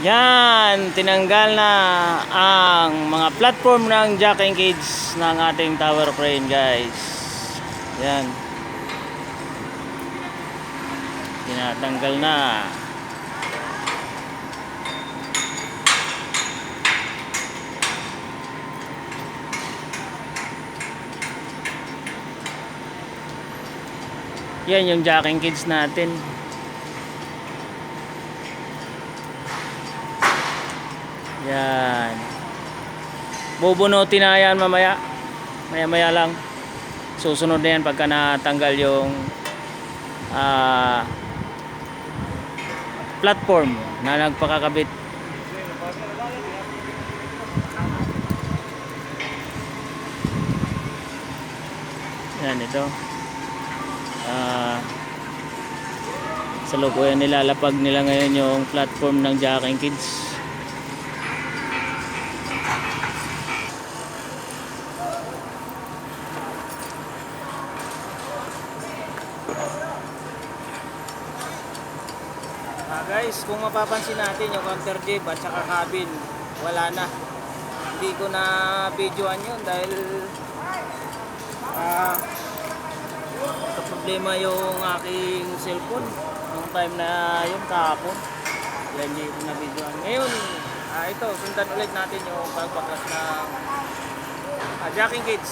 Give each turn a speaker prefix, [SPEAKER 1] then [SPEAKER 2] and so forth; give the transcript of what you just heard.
[SPEAKER 1] Yan, tinanggal na ang mga platform ng jack and cage ng ating tower crane, guys. Yan. Tinatanggal na. Yan yung jack and cage natin. Yan. Bubunutin na yan mamaya. Maya lang. Susunod na yan pagka natanggal yung platform na nagpakakabit. Yan ito. Sa lukuyan nilalapag nila ngayon yung platform ng jack and cage. Guys, kung mapapansin natin yung counter jib at saka cabin, wala na. Hindi ko na videoan yun dahil problema yung aking cellphone nung time na yung kahapon. Kaya hindi ko na videoan. Ngayon, ito, sundan ulit natin yung pagbakas ng jack and cage.